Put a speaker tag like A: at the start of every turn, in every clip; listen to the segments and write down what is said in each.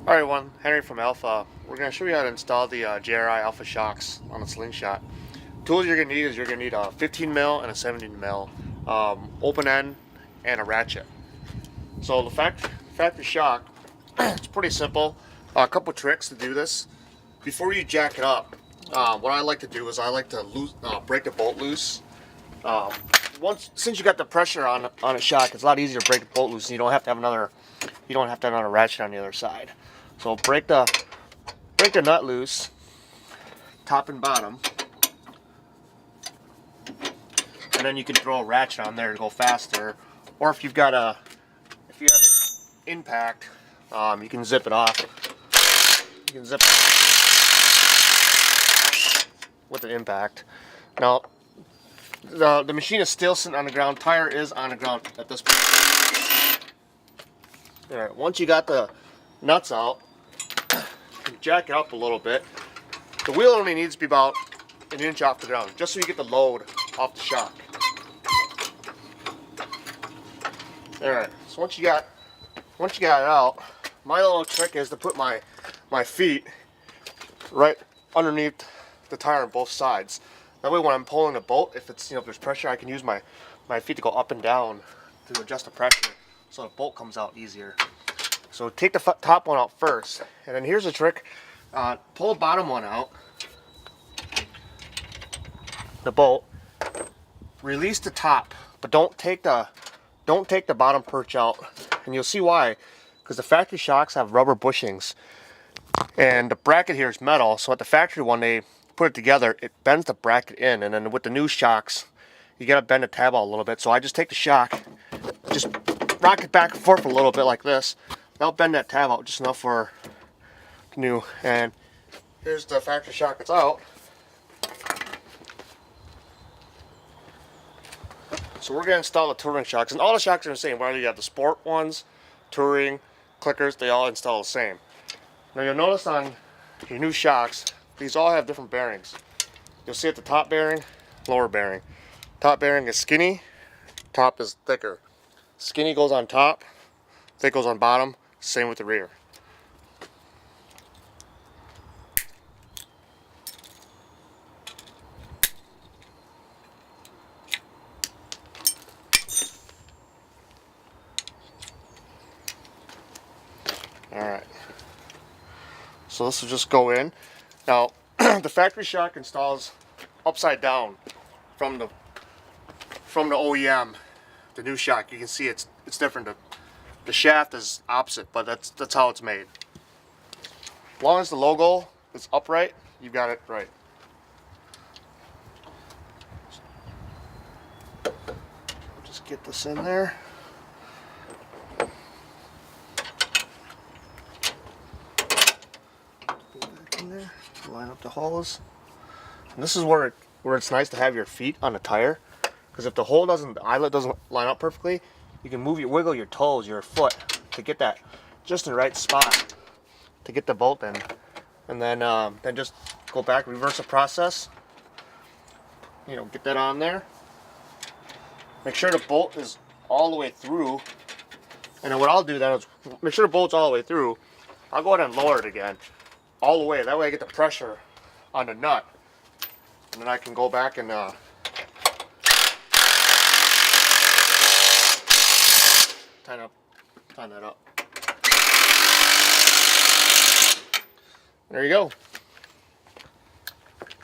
A: Alright everyone, Henry from Alpha. We're going to show you how to install the JRI Alpha shocks on the slingshot. Tools you're going to need is you're going to need a 15 mil and a 17 mil open end and a ratchet. So the factory shock, it's pretty simple. A couple tricks to do this. Before you jack it up, what I like to do is I like to break the bolt loose. Since you got the pressure on a shock, it's a lot easier to break the bolt loose, and you don't have to have another ratchet on the other side. So break the nut loose, top and bottom, and then you can throw a ratchet on there to go faster. Or if you have an impact, you can zip it off. You can zip it with an impact. Now the machine is still sitting on the ground. Tire is on the ground at this point. All right, once you got the nuts out, jack it up a little bit. The wheel only needs to be about an inch off the ground, just so you get the load off the shock. All right, so once you got it out, my little trick is to put my feet right underneath the tire on both sides. That way, when I'm pulling the bolt, if there's pressure, I can use my feet to go up and down to adjust the pressure, so the bolt comes out easier. So take the top one out first, and then here's a trick: pull the bottom one out, the bolt, release the top, but don't take the bottom perch out, and you'll see why. Because the factory shocks have rubber bushings, and the bracket here is metal. So at the factory one, they put it together, it bends the bracket in, and then with the new shocks, you gotta bend the tab out a little bit. So I just take the shock, just rock it back and forth a little bit like this. That'll bend that tab out just enough for new. And here's the factory shock that's out. So we're gonna install the touring shocks, and all the shocks are the same. Whether you have the sport ones, touring, clickers, they all install the same. Now you'll notice on your new shocks, these all have different bearings. You'll see at the top bearing, lower bearing. Top bearing is skinny, top is thicker. Skinny goes on top, thick goes on bottom, same with the rear. Alright, so this will just go in. Now, the factory shock installs upside down from the OEM. The new shock, you can see it's different. The shaft is opposite, but that's how it's made. As long as the logo is upright, you got it right. Just get this in there. Go back in there. Line up the holes. And this is where it's nice to have your feet on the tire, because if the eyelet doesn't line up perfectly, you can wiggle your toes, your foot, to get that just in the right spot to get the bolt in, and then just go back, reverse the process. Get that on there. Make sure the bolt is all the way through, and then what I'll do then is make sure the bolt's all the way through. I'll go ahead and lower it again, all the way. That way I get the pressure on the nut, and then I can go back and tighten that up. There you go.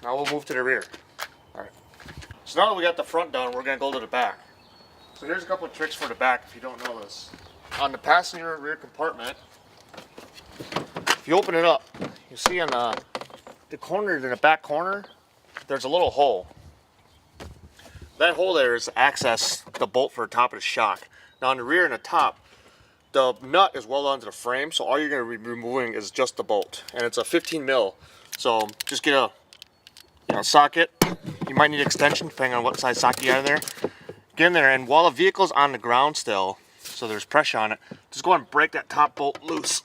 A: Now we'll move to the rear. Alright. So now that we got the front done, we're going to go to the back. So here's a couple of tricks for the back if you don't know this. On the passenger rear compartment, if you open it up, you see on the corner, in the back corner, there's a little hole. That hole there is to access the bolt for the top of the shock. Now on the rear and the top, the nut is welded onto the frame, so all you're going to be removing is just the bolt, and it's a 15 mil. So just get a socket. You might need extension depending on what size socket you got in there. Get in there, and while the vehicle's on the ground still, so there's pressure on it, just go ahead and break that top bolt loose.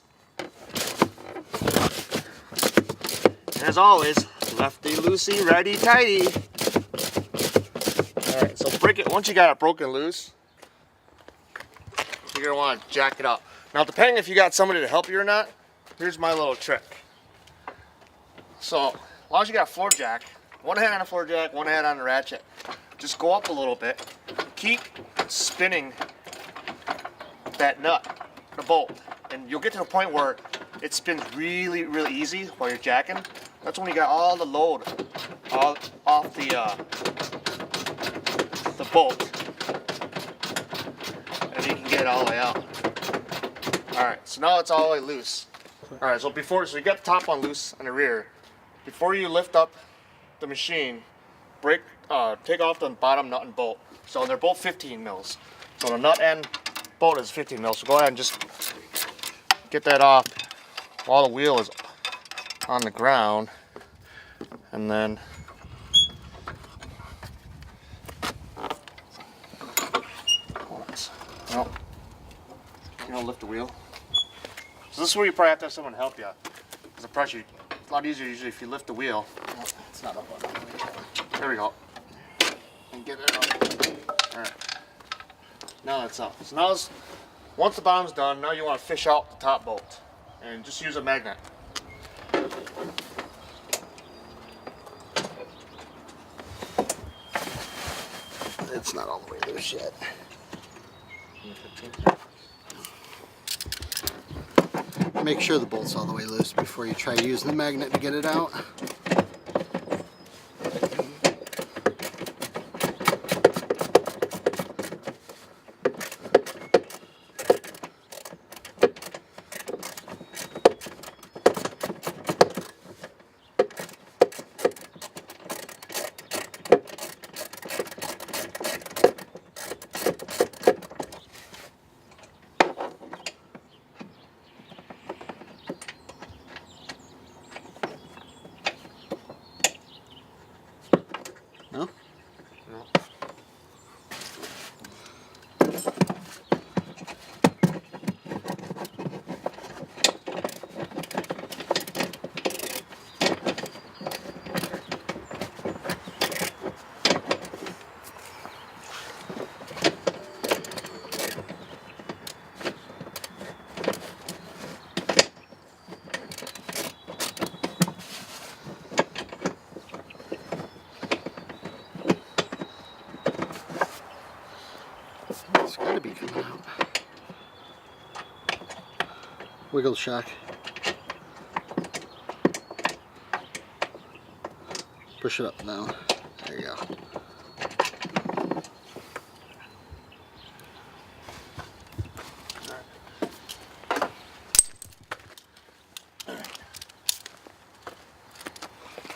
A: And as always, lefty loosey, righty tighty. Alright, so break it. Once you got it broken loose, you're going to want to jack it up. Now, depending if you got somebody to help you or not, here's my little trick. So, as long as you got a floor jack, one hand on the floor jack, one hand on the ratchet, just go up a little bit, keep spinning that nut, the bolt, and you'll get to a point where it spins really, really easy while you're jacking. That's when you got all the load off the bolt, and you can get it all the way out. All right, so now it's all the way loose. All right, so you got the top one loose on the rear. Before you lift up the machine, take off the bottom nut and bolt. So they're both 15 mils. So the nut and bolt is 15 mils. So go ahead and just get that off while the wheel is on the ground, and then well, you don't lift the wheel. So this is where you probably have to have someone help you. Because the pressure, it's a lot easier usually if you lift the wheel.
B: It's not up on the
A: There we go. And get it up. Alright. Now that's up. So now once the bottom's done, now you want to fish out the top bolt. And just use a magnet.
B: It's not all the way loose yet. Make sure the bolt's all the way loose before you try using the magnet to get it out. No?
A: No.
B: It's got to be coming out. Wiggle the shock. Push it up and down. There you go.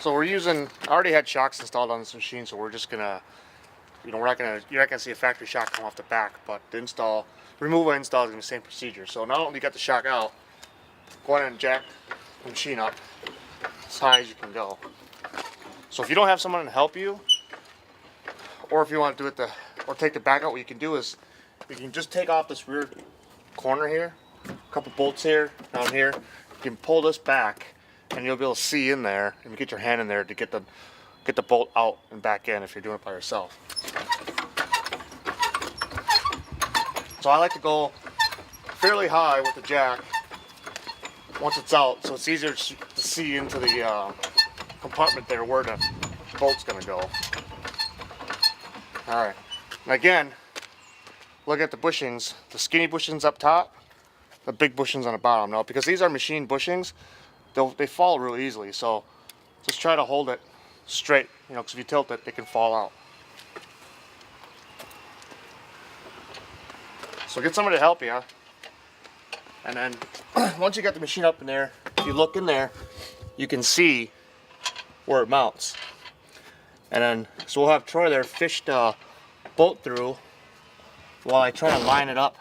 A: So we're using, I already had shocks installed on this machine, so we're just gonna, you're not gonna see a factory shock come off the back, but the removal install is gonna be the same procedure. So now that you got the shock out, go ahead and jack the machine up as high as you can go. So if you don't have someone to help you, or if you want to do it or take the back out, what you can do is you can just take off this rear corner here, a couple bolts here, down here. You can pull this back, and you'll be able to see in there and get your hand in there to get the bolt out and back in if you're doing it by yourself. So I like to go fairly high with the jack once it's out, so it's easier to see into the compartment there where the bolt's going to go. Alright, and again, look at the bushings, the skinny bushings up top, the big bushings on the bottom. Now, because these are machine bushings, they fall real easily, so just try to hold it straight, because if you tilt it, they can fall out. So get somebody to help you, and then once you got the machine up in there, if you look in there, you can see where it mounts. And then, so we'll have Troy there fish the bolt through while I try to line it up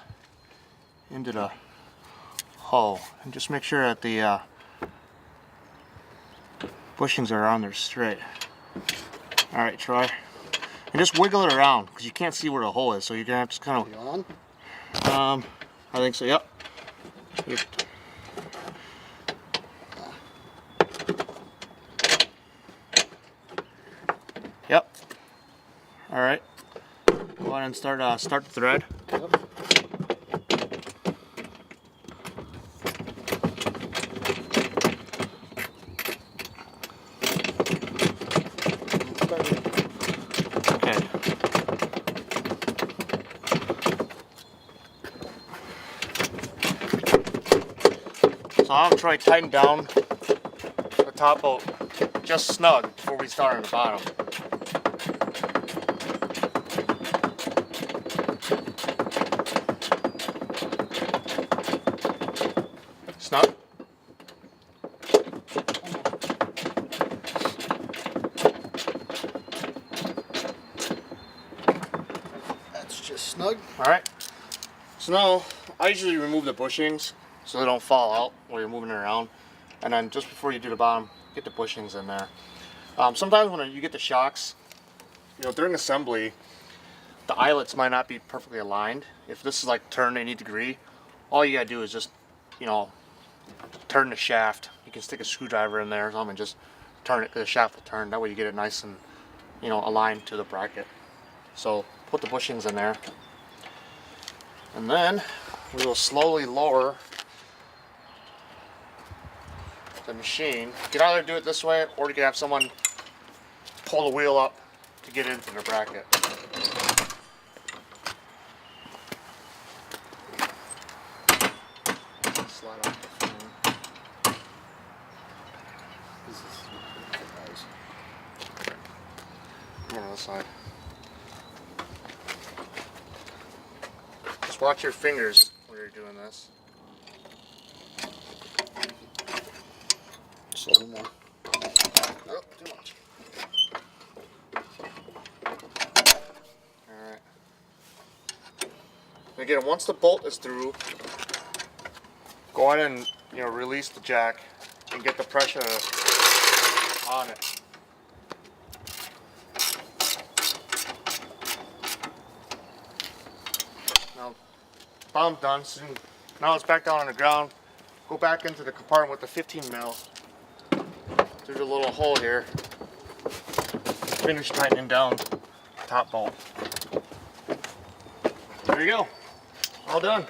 A: into the hull, and just make sure that the bushings are on there straight. Alright, Troy. And just wiggle it around, because you can't see where the hole is, so you're going to have to kind
B: On?
A: of... I think so, yep. Yep. Alright. Go on and start the thread.
B: Yep.
A: So I'll try to tighten down the top bolt just snug before we start on the bottom. Snug?
B: That's just snug.
A: Alright. So now, I usually remove the bushings so they don't fall out while you're moving it around. And then just before you do the bottom, get the bushings in there. Sometimes when you get the shocks, you know, during assembly, the eyelets might not be perfectly aligned. If this is like turned 80 degree, all you gotta do is just, you know, turn the shaft. You can stick a screwdriver in there or something and just turn it, the shaft will turn. That way you get it nice and, you know, aligned to the bracket. So put the bushings in there. And then we will slowly lower the machine. You can either do it this way or you can have someone pull the wheel up to get into the bracket. Slide off the frame. Come on this side. Just watch your fingers when you're doing this. Just a little more. Oh, too much. Alright. Again, once the bolt is through, go ahead and, you know, release the jack and get the pressure on it. Now, bottom's done. So now it's back down on the ground. Go back into the compartment with the 15 mil through the little hole here. Finish tightening down the top bolt. There you go. All done.